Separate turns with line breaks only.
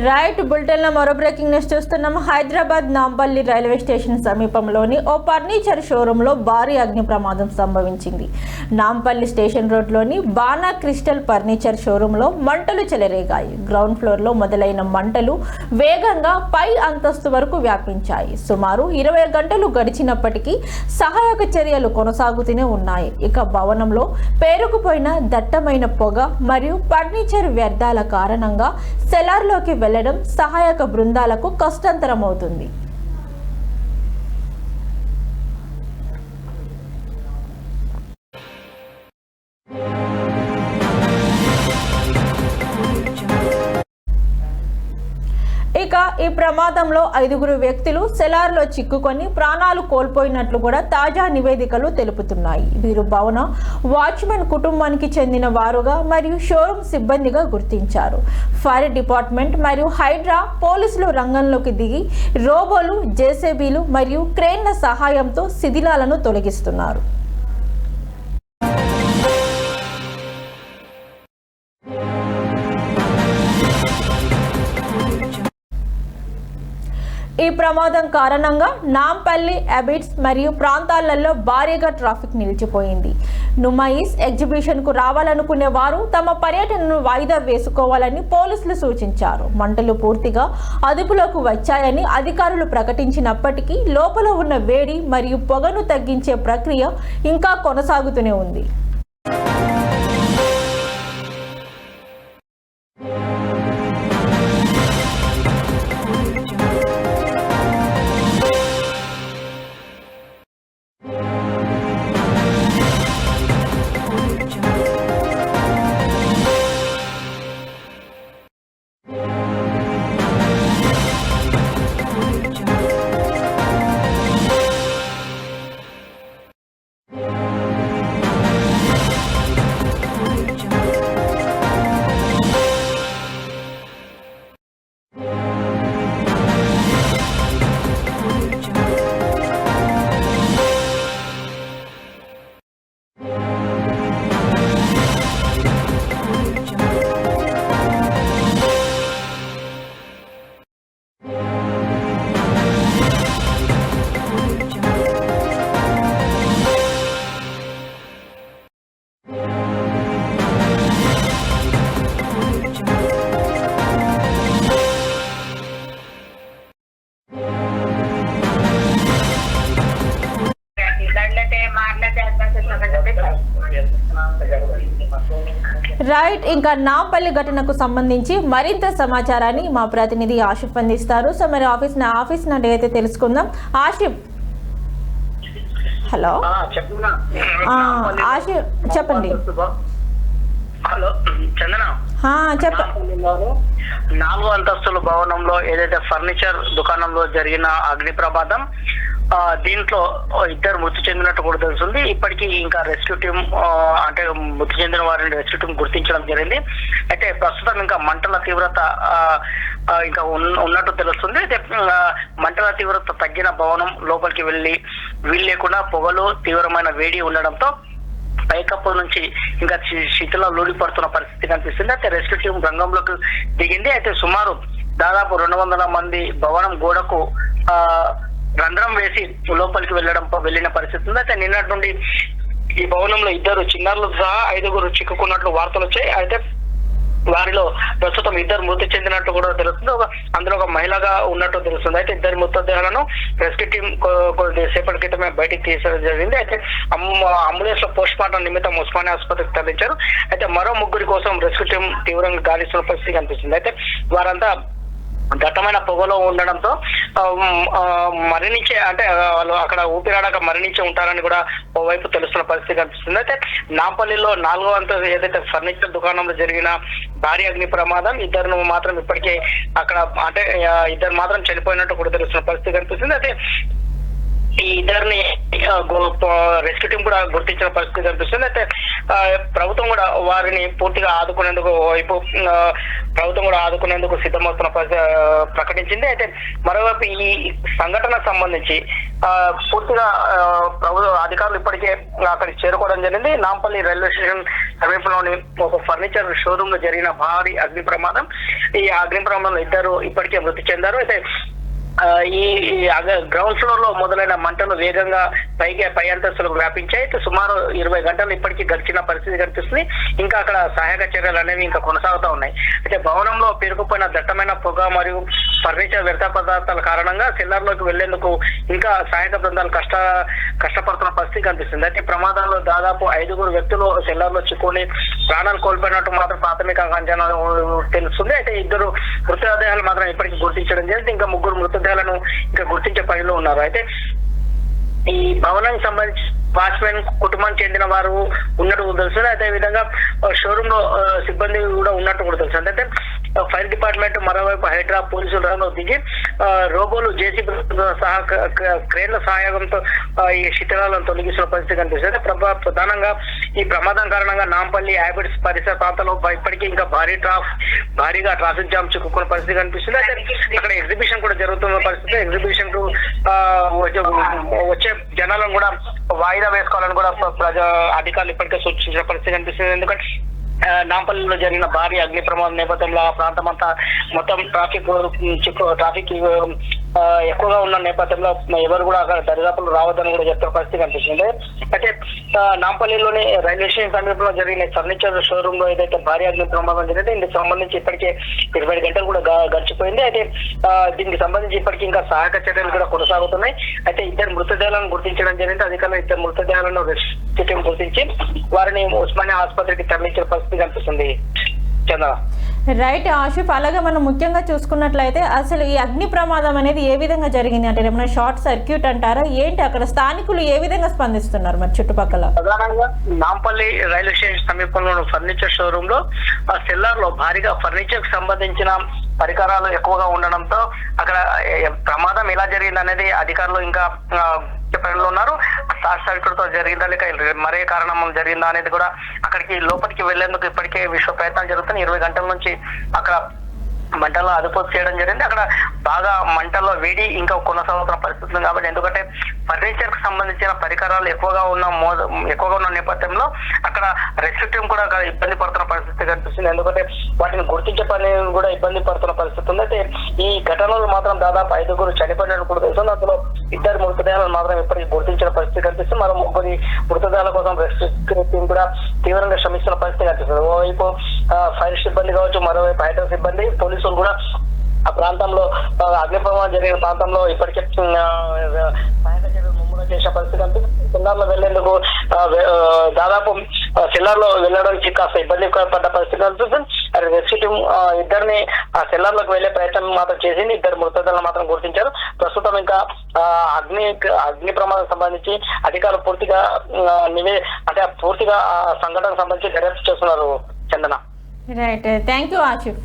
Right bulletin లో మరో breaking news చూస్తున్నాం. హైదరాబాద్ నాంపల్లి రైల్వే స్టేషన్ సమీపంలోని ఓ ఫర్నిచర్ షోరూమ్ లో భారీ అగ్ని ప్రమాదం సంభవించింది. నాంపల్లి స్టేషన్ రోడ్లోని బాణా క్రిస్టల్ ఫర్నిచర్ షోరూమ్ లో మంటలు చెలరేగాయి. గ్రౌండ్ ఫ్లోర్ లో మొదలైన మంటలు వేగంగా పై అంతస్తు వరకు వ్యాపించాయి. సుమారు 20 గంటలు గడిచినప్పటికీ సహాయక చర్యలు కొనసాగుతూనే ఉన్నాయి. ఇక భవనంలో పేరుకుపోయిన దట్టమైన పొగ మరియు ఫర్నిచర్ వ్యర్థాల కారణంగా సెలార్లోకి వెళ్లడం సహాయక బృందాలకు కష్టతరమవుతుంది. ఇక ఈ ప్రమాదంలో 5 వ్యక్తులు సెలార్లో చిక్కుకొని ప్రాణాలు కోల్పోయినట్లు కూడా తాజా నివేదికలు తెలుపుతున్నాయి. వీరు భవన వాచ్మెన్ కుటుంబానికి చెందిన వారుగా మరియు షోరూమ్ సిబ్బందిగా గుర్తించారు. ఫైర్ డిపార్ట్మెంట్ మరియు హైడ్రా పోలీసులు రంగంలోకి దిగి రోబోలు, జేసీబీలు మరియు క్రేన్ల సహాయంతో శిథిలాలను తొలగిస్తున్నారు. ఈ ప్రమాదం కారణంగా నాంపల్లి, అబిడ్స్ మరియు ప్రాంతాలలో భారీగా ట్రాఫిక్ నిలిచిపోయింది. నుమాయిస్ ఎగ్జిబిషన్ కు రావాలనుకునే వారు తమ పర్యటనను వాయిదా వేసుకోవాలని పోలీసులు సూచించారు. మంటలు పూర్తిగా అదుపులోకి వచ్చాయని అధికారులు ప్రకటించినప్పటికీ లోపల ఉన్న వేడి మరియు పొగను తగ్గించే ప్రక్రియ ఇంకా కొనసాగుతూనే ఉంది. రైట్, ఇంకా నాంపల్లి ఘటనకు సంబంధించి మరింత సమాచారాన్ని మా ప్రతినిధి ఆసిఫ్ అందిస్తారు. సో మరి ఆఫీస్ నుండి అయితే తెలుసుకుందాం. ఆసిఫ్, హలో. ఆసిఫ్ చెప్పండి.
హలో చందన,
చెప్పండి.
4వ అంతస్తుల భవనంలో ఏదైతే ఫర్నిచర్ దుకాణంలో జరిగిన అగ్ని ప్రమాదం, దీంట్లో 2 మృతి చెందినట్టు కూడా తెలుస్తుంది. ఇప్పటికీ ఇంకా రెస్క్యూ టీం అంటే మృతి చెందిన వారిని రెస్క్యూ టీం గుర్తించడం జరిగింది. అయితే ప్రస్తుతం ఇంకా మంటల తీవ్రత ఇంకా ఉన్నట్టు తెలుస్తుంది. అయితే మంటల తీవ్రత తగ్గిన భవనం లోపలికి వీలు లేకుండా పొగలు, తీవ్రమైన వేడి ఉండడంతో పైకప్పు నుంచి ఇంకా శిథిలో లూడిపడుతున్న పరిస్థితి కనిపిస్తుంది. అయితే రెస్క్యూ టీం రంగంలోకి దిగింది. అయితే సుమారు దాదాపు 200 మంది భవనం గోడకు రంధ్రం వేసి లోపలికి వెళ్ళిన పరిస్థితి ఉంది. అయితే నిన్నటి నుండి ఈ భవనంలో 2 చిన్నారులు సహా 5 చిక్కుకున్నట్లు వార్తలు వచ్చాయి. అయితే వారిలో ప్రస్తుతం 2 మృతి చెందినట్టు కూడా తెలుస్తుంది. అందులో ఒక మహిళగా ఉన్నట్టు తెలుస్తుంది. అయితే 2 మృతదేహాలను రెస్క్యూ టీం కొద్దిసేపటి క్రితమే బయటికి తీసేయడం జరిగింది. అయితే అంబులెన్స్ లో పోస్ట్ మార్టం నిమిత్తం ఉస్మానియా ఆసుపత్రికి తరలించారు. అయితే మరో 3 కోసం రెస్క్యూ టీం తీవ్రంగా గాలిస్తున్న పరిస్థితి కనిపిస్తుంది. అయితే వారంతా దట్టమైన పొగలో ఉండడంతో మరణించే అంటే వాళ్ళు అక్కడ ఊపిరాడక మరణించి ఉంటారని కూడా ఓవైపు తెలుస్తున్న పరిస్థితి కనిపిస్తుంది. అయితే నాంపల్లిలో 4వ అంతస్తు ఏదైతే ఫర్నిచర్ దుకాణంలో జరిగిన భారీ అగ్ని ప్రమాదం, 2 మాత్రం ఇప్పటికే అక్కడ అంటే 2 మాత్రం చనిపోయినట్టు కూడా తెలుస్తున్న పరిస్థితి కనిపిస్తుంది. అయితే ఈ ఇద్దరిని రెస్క్యూ టీం కూడా గుర్తించిన పరిస్థితి కనిపిస్తుంది. అయితే ప్రభుత్వం కూడా వారిని పూర్తిగా ఆదుకునేందుకు వైపు ప్రభుత్వం కూడా ఆదుకునేందుకు సిద్ధమవుతున్న ప్రకటించింది. అయితే మరోవైపు ఈ సంఘటనకు సంబంధించి పూర్తిగా ప్రభుత్వ అధికారులు ఇప్పటికే అక్కడికి చేరుకోవడం జరిగింది. నాంపల్లి రైల్వే స్టేషన్ సమీపంలోని ఒక ఫర్నిచర్ షోరూమ్ లో జరిగిన భారీ అగ్ని ప్రమాదం. ఈ అగ్ని ప్రమాదంలో ఇద్దరు ఇప్పటికే మృతి చెందారు. అయితే ఈ గ్రౌండ్ ఫ్లోర్ లో మొదలైన మంటలు వేగంగా పై అంతస్తులకు వ్యాపించాయి. అయితే సుమారు 20 గంటలు ఇప్పటికీ గడిచిన పరిస్థితి కనిపిస్తుంది. ఇంకా అక్కడ సహాయక చర్యలు అనేవి ఇంకా కొనసాగుతూ ఉన్నాయి. అయితే భవనంలో పేరుకుపోయిన దట్టమైన పొగ మరియు ఫర్నిచర్ వ్యర్థ పదార్థాల కారణంగా సెల్లార్ లోకి వెళ్లేందుకు ఇంకా సహాయక బృందాలు కష్టపడుతున్న పరిస్థితి కనిపిస్తుంది. అయితే ప్రమాదంలో దాదాపు 5 వ్యక్తులు సెల్లార్ లో చిక్కుని ప్రాణాలు కోల్పోయినట్టు మాత్రం ప్రాథమిక అంచనా తెలుస్తుంది. అయితే 2 మృతదేహాలు మాత్రం ఇప్పటికీ గుర్తించడం జరిగింది. ఇంకా 3 మృతదేహాలను ఇంకా గుర్తించే పనిలో ఉన్నారు. అయితే ఈ భవనానికి సంబంధించి వాచ్మెన్ కుటుంబానికి చెందిన వారు ఉన్నట్టు తెలుస్తుంది. అదే విధంగా షోరూమ్ లో సిబ్బంది కూడా ఉన్నట్టు కూడా తెలుస్తుంది. అయితే ఫైర్ డిపార్ట్మెంట్ మరోవైపు హైడ్రా పోలీసులు రంగంలో దిగి రోబోలు జేసీబీ సహా క్రేన్ల సహాయంతో ఈ శిథిలాలను తొలగిస్తున్న పరిస్థితి కనిపిస్తుంది. ప్రధానంగా ఈ ప్రమాదం కారణంగా నాంపల్లి హ్యాబిట్స్ పరిసర ప్రాంతాల్లో ఇప్పటికీ ఇంకా భారీగా ట్రాఫిక్ జామ్ చిక్కుకున్న పరిస్థితి కనిపిస్తుంది. అయితే అక్కడ ఎగ్జిబిషన్ కూడా జరుగుతున్న పరిస్థితి. ఎగ్జిబిషన్ కు వచ్చే జనాలను కూడా వాయిదా వేసుకోవాలని కూడా అధికారులు ఇప్పటికే సూచించిన పరిస్థితి కనిపిస్తుంది. ఎందుకంటే నాంపల్లిలో జరిగిన భారీ అగ్ని ప్రమాదం నేపథ్యంలో ఆ ప్రాంతం అంతా మొత్తం ట్రాఫిక్ ఎక్కువగా ఉన్న నేపథ్యంలో ఎవరు కూడా అక్కడ దరిదాపులు రావద్దని కూడా చెప్తున్న పరిస్థితి కనిపిస్తుంది. అయితే నాంపల్లిలోని రైల్వే స్టేషన్ సమీపంలో జరిగిన ఫర్నిచర్ షోరూమ్ లో ఏదైతే భారీ అగ్ని ప్రమాదం జరిగింది ఇందుకు సంబంధించి ఇప్పటికే 20 గంటలు కూడా గడిచిపోయింది. అయితే దీనికి సంబంధించి ఇప్పటికీ ఇంకా సహాయక చర్యలు కూడా కొనసాగుతున్నాయి. అయితే 2 మృతదేహాలను గుర్తించడం జరిగింది. అధికారులు 2 మృతదేహాలను రెస్క్యూ టీం గుర్తించి వారిని ఉస్మానియా ఆసుపత్రికి తరలించిన పరిస్థితి కనిపిస్తుంది. చంద్ర
రైట్ ఆషిఫ్, అలాగే మనం ముఖ్యంగా చూసుకున్నట్లయితే అసలు ఈ అగ్ని ప్రమాదం అనేది ఏ విధంగా జరిగింది అంటే ఏమైనా షార్ట్ సర్క్యూట్ అంటారా ఏంటి, అక్కడ స్థానికులు ఏ విధంగా స్పందిస్తున్నారు మరి చుట్టుపక్కల?
ప్రధానంగా నాంపల్లి రైల్వే స్టేషన్ సమీపంలో ఫర్నిచర్ షోరూమ్ లో సెల్లార్ లో భారీగా ఫర్నిచర్ కి సంబంధించిన పరికరాలు ఎక్కువగా ఉండడంతో అక్కడ ప్రమాదం ఎలా జరిగింది అనేది అధికారులు ఇంకా పనిలో ఉన్నారు. షార్ట్ సర్క్యూట్ తో జరిగిందా లేక మరే కారణం జరిగిందా అనేది కూడా అక్కడికి లోపలికి వెళ్లేందుకు ఇప్పటికే విశ్వ ప్రయత్నాలు జరుగుతున్నాయి. 20 గంటల నుంచి అక్కడ మంటల్లో అదుపు చేయడం జరిగింది. అక్కడ బాగా మంటల్లో వేడి ఇంకా కొనసాగుతున్న పరిస్థితులు కాబట్టి ఎందుకంటే ఫర్నిచర్ కు సంబంధించిన పరికరాలు ఎక్కువగా ఉన్న నేపథ్యంలో అక్కడ రెస్క్యూ టీం కూడా ఇబ్బంది పడుతున్న పరిస్థితి కనిపిస్తుంది. ఎందుకంటే వాటిని గుర్తించే పని కూడా ఇబ్బంది పడుతున్న పరిస్థితి ఉంది. అయితే ఈ ఘటనలో మాత్రం దాదాపు 5 చనిపోయినట్టు కూడా తెలుస్తుంది. అందులో 2 మృతదేహాలను మాత్రం ఇప్పటికీ గుర్తించిన పరిస్థితి కనిపిస్తుంది. మరో 3 మృతదేహాల కోసం రెస్క్యూ టీం కూడా తీవ్రంగా శ్రమిస్తున్న పరిస్థితి కనిపిస్తుంది. ఓవైపు ఫైర్ సిబ్బంది కావచ్చు, మరోవైపు హైడ్రా సిబ్బంది, పోలీసులు కూడా ఆ ప్రాంతంలో అగ్ని ప్రమాదం జరిగిన ప్రాంతంలో ఇప్పటికే సహాయక చర్యలు ముమ్మరం చేసే పరిస్థితి కనిపిస్తుంది. సెల్లార్లో వెళ్లేందుకు దాదాపు సెల్లార్లో వెళ్ళడానికి కాస్త ఇబ్బంది పడ్డ పరిస్థితి కనిపిస్తుంది. రెస్క్యూ టీం 2 ఆ సెల్లార్లోకి వెళ్లే ప్రయత్నం మాత్రం చేసింది. 2 మృతదేహాలను మాత్రం గుర్తించారు. ప్రస్తుతం ఇంకా అగ్ని ప్రమాదం సంబంధించి అధికారులు పూర్తిగా పూర్తిగా సంఘటనకు సంబంధించి దర్యాప్తు చేస్తున్నారు. చందన
రైట్, థ్యాంక్ యూ ఆషిఫ్.